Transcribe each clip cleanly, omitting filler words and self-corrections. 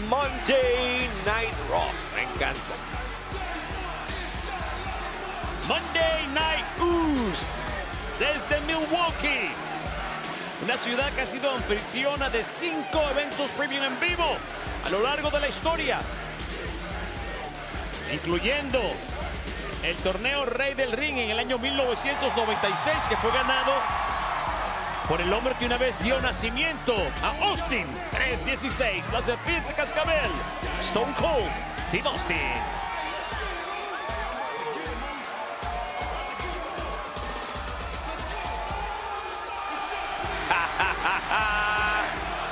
Monday Night Raw. Me encanta. Monday Night Uso desde Milwaukee, una ciudad que ha sido anfitriona de 5 eventos premium en vivo a lo largo de la historia, incluyendo el torneo Rey del Ring en el año 1996, que fue ganado por el hombre que una vez dio nacimiento a Austin 316, la serpiente cascabel, Stone Cold Steve Austin.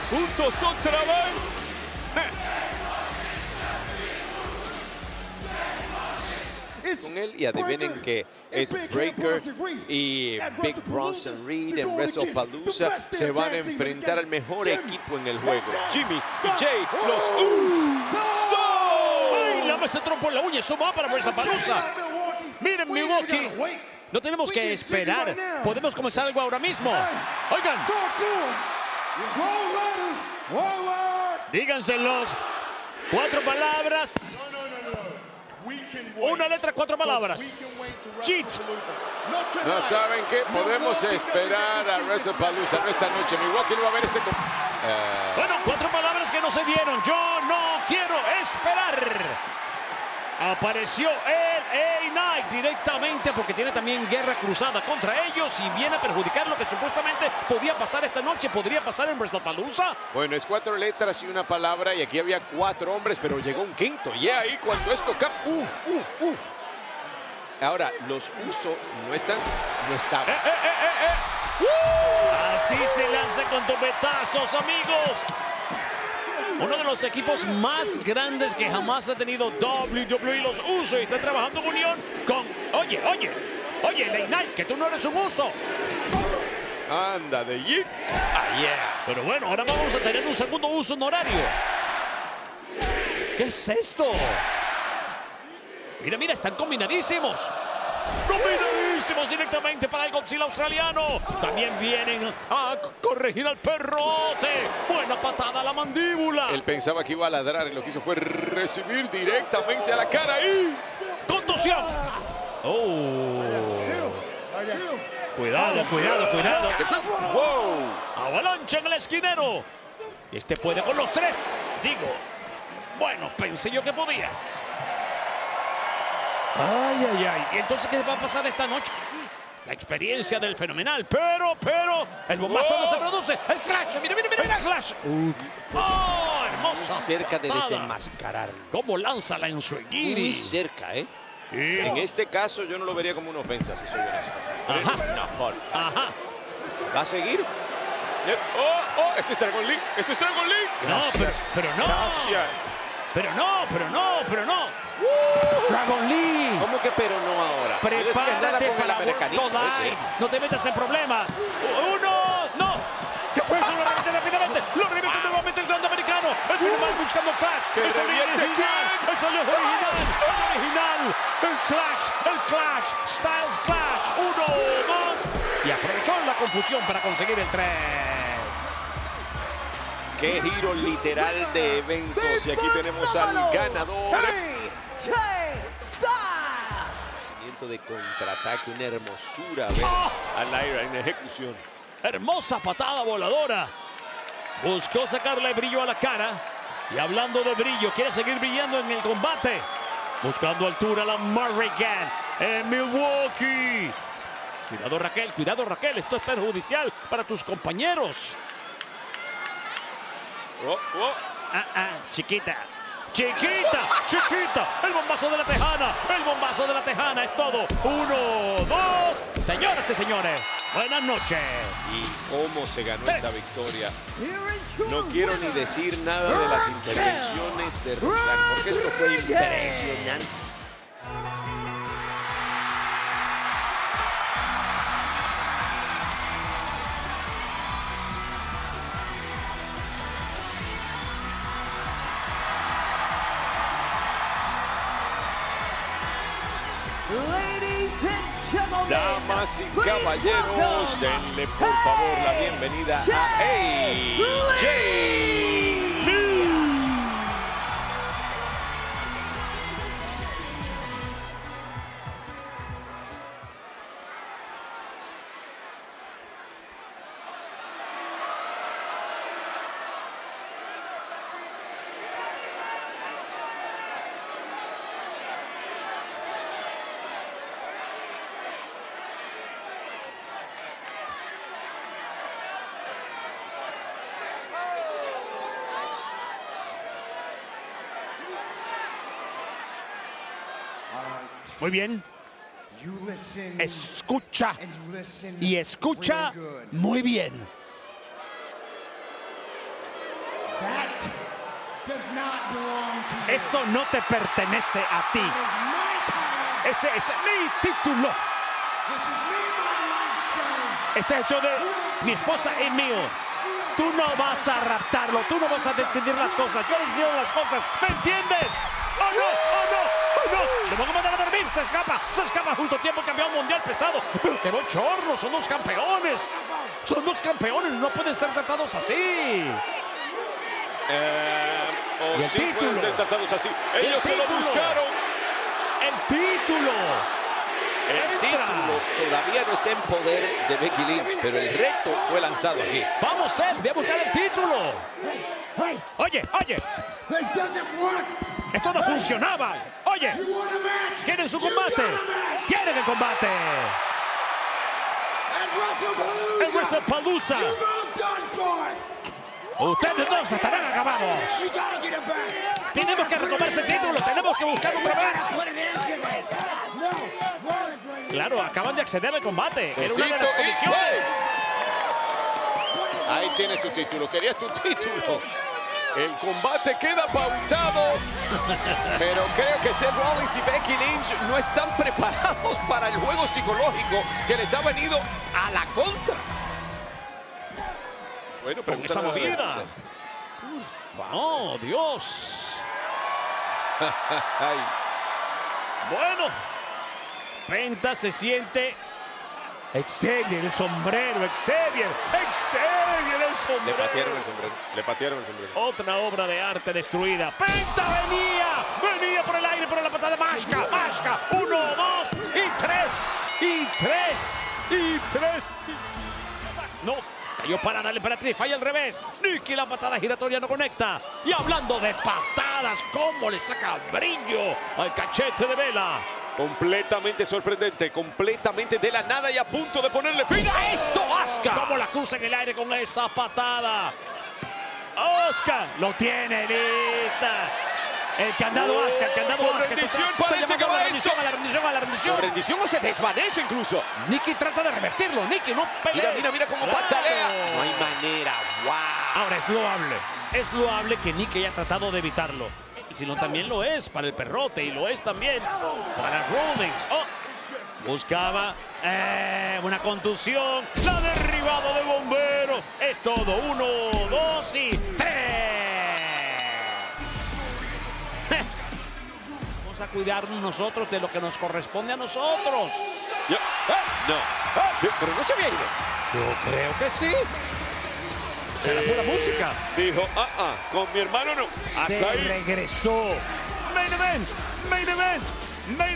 Juntos otra vez. Con él, y adivinen que es Breaker y Big Bronson Reed en WrestlePalooza se van a enfrentar al mejor equipo en el juego, Jimmy y Jay, los Usos. ¡Ay, la mesa trompo en la uña! Eso va para WrestlePalooza. Miren, Milwaukee, no tenemos que esperar. Podemos comenzar algo ahora mismo. Oigan, díganselos. 4 palabras. Una letra, 4 palabras. Cheat. No saben qué, podemos esperar a WrestlePalooza, no esta noche. Milwaukee no va a ver este. Bueno, 4 palabras que no se dieron. Yo no quiero esperar. Apareció el A-Knight directamente porque tiene también guerra cruzada contra ellos y viene a perjudicar lo que supuestamente podía pasar esta noche. ¿Podría pasar en WrestlePalooza? Bueno, es 4 letras y una palabra y aquí había 4 hombres, pero llegó un quinto. Y ahí cuando esto uf. Ahora, los Usos no estaban. Así se lanza con topetazos, amigos. Uno de los equipos más grandes que jamás ha tenido WWE, los Usos, y está trabajando en unión con... Oye, Late Night, que tú no eres un Uso. Anda de Yeet. Pero bueno, ahora vamos a tener un segundo Uso honorario. ¿Qué es esto? Mira, están combinadísimos. Combinadísimos directamente para el Godzilla australiano. También vienen a corregir al perrote. Buena patada a la mandíbula. Él pensaba que iba a ladrar y lo que hizo fue recibir directamente a la cara ahí. ¡Contusión! ¡Oh! Cuidado. ¡Wow! Avalancha en el esquinero. Y este puede con los 3. Bueno, pensé yo que podía. Ay. ¿Y entonces qué va a pasar esta noche? La experiencia del fenomenal, pero el bombazo no se produce. El flash, mira. El flash. ¡Oh, hermosa! Cerca de patada! desenmascararlo. ¿Cómo lanza la Ensuegiri? Muy cerca, ¿eh? Sí. En este caso yo no lo vería como una ofensa, si soy honesto. Ajá. No, por favor. Ajá. ¿Va a seguir? ¡Ese es Dragon Lee! Gracias. Pero no. Gracias. Pero no. Dragon Lee. ¿Cómo que pero no ahora? Prepárate con el para americanito World ese. Dive. No te metas en problemas. No. ¿Qué fue eso? Lo revienta rápidamente. Lo revienta nuevamente el grande americano. El final buscando Flash. ¡Que Es el reviente original. quién! Es el original. El Flash. Styles Clash. 1, 2. Y aprovechó la confusión para conseguir el 3. ¡Qué giro literal de eventos! Y aquí tenemos al ganador. Movimiento de contraataque, una hermosura ver a Lyra en ejecución. Hermosa patada voladora. Buscó sacarle brillo a la cara. Y hablando de brillo, quiere seguir brillando en el combate. Buscando altura la Morrigan en Milwaukee. Cuidado Raquel. Esto es perjudicial para tus compañeros. Chiquita. El bombazo de la Tejana. Es todo. 1, 2. Señoras y señores, buenas noches. Y cómo se ganó esta victoria. No quiero ni decir nada de las intervenciones de Roxanne, porque esto fue impresionante. Damas y caballeros, denle por favor la bienvenida a AJ Lee. Muy bien. Escucha. Y escucha muy bien. Eso no te pertenece a ti. Ese es mi título. Este es hecho de mi esposa y mío. Tú no vas a raptarlo, tú no vas a decidir las cosas. Yo decido las cosas, ¿me entiendes? ¡Oh no! ¡Oh no! ¡Oh no! ¡Se van a mandar a dormir! ¡Se escapa justo a tiempo! ¡Campeón mundial pesado! ¡Pero qué bochorno! ¡Son los campeones! ¡Son los campeones! ¡No pueden ser tratados así! O sí pueden ser tratados así. Ellos se lo buscaron. ¡El título! El título todavía no está en poder de Becky Lynch, pero el reto fue lanzado aquí. ¡Vamos, Seth! ¡Ve a buscar el título! ¡Oye! ¡Esto no funcionaba! ¡Oye! ¿Quieren su combate? ¡Quieren el combate! ¡En WrestlePalooza! ¡Ustedes dos estarán acabados! ¡Tenemos que retomar ese título! ¡Tenemos que buscar otra vez! Claro, acaban de acceder al combate. Era una de las condiciones. Ahí tienes tu título. Querías tu título. El combate queda pautado. Pero creo que Seth Rollins y Becky Lynch no están preparados para el juego psicológico que les ha venido a la contra. Bueno, con esa movida. ¡Oh, Dios! Bueno, Penta se siente. Xavier, el sombrero, Xavier el sombrero. Le patearon el sombrero. Otra obra de arte destruida. Penta venía por el aire, pero la patada de Mashka. 1, 2 y 3. No, cayó para darle emperatriz, falla al revés. Nikki, la patada giratoria no conecta. Y hablando de patadas, cómo le saca brillo al cachete de Vela. Completamente sorprendente, completamente de la nada y a punto de ponerle fin a esto, Asuka. Cómo la cruza en el aire con esa patada. Asuka lo tiene lista. El candado Asuka, rendición parece que va esto. A la rendición. Rendición o se desvanece incluso. Nikki trata de revertirlo. Nikki, no pelees. Mira cómo patalea. No hay manera, wow. Ahora es loable que Nikki haya tratado de evitarlo. Sino también lo es para el perrote y lo es también para Rollins. Buscaba una contusión. La derribada de Bombero. Es todo. 1, 2 y 3. Vamos a cuidarnos nosotros de lo que nos corresponde a nosotros. No. Sí, pero no se había ido. Yo creo que sí. Será pura música. Dijo, con mi hermano no. Hasta ahí regresó. Main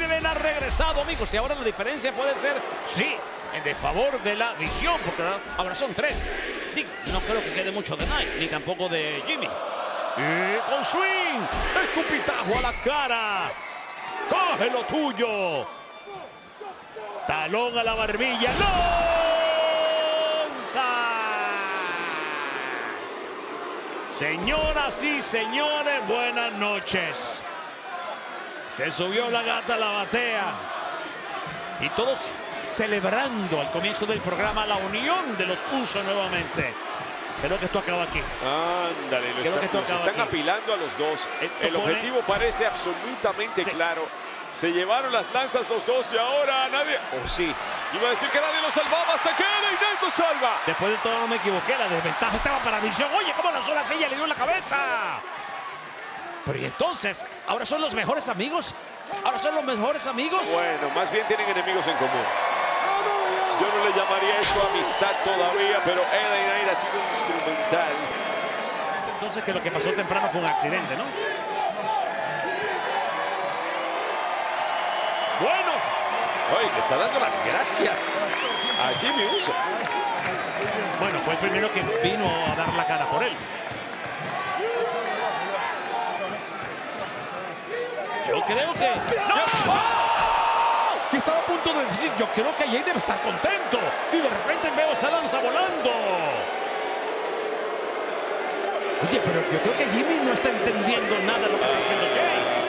event ha regresado, amigos. Y ahora la diferencia puede ser, sí, en favor de la visión, porque ahora son 3. No creo que quede mucho de Knight, ni tampoco de Jimmy. Y con swing, escupitajo a la cara. Coge lo tuyo. Talón a la barbilla. ¡Lonza! Señoras y señores, buenas noches. Se subió la gata a la batea. Y todos celebrando al comienzo del programa la unión de los Usos nuevamente. Creo que esto acaba aquí. Ándale, los están apilando a los dos. El objetivo parece absolutamente claro. Se llevaron las lanzas los dos y ahora nadie... sí. Iba a decir que nadie lo salvaba hasta que Nate lo salva. Después de todo no me equivoqué. La desventaja estaba para Visión. Oye, cómo lanzó la silla, le dio en la cabeza. Pero y entonces, ¿ahora son los mejores amigos? Bueno, más bien tienen enemigos en común. Yo no le llamaría esto amistad todavía, pero LA Knight ha sido instrumental. Entonces que lo que pasó temprano fue un accidente, ¿no? Bueno. Oye, le está dando las gracias a Jimmy Uso. Bueno, fue el primero que vino a dar la cara por él. Yo creo que... ¡No! Y estaba a punto de decir, yo creo que Jay debe estar contento. Y de repente veo esa lanza volando. Oye, pero yo creo que Jimmy no está entendiendo nada de lo que está haciendo Jay.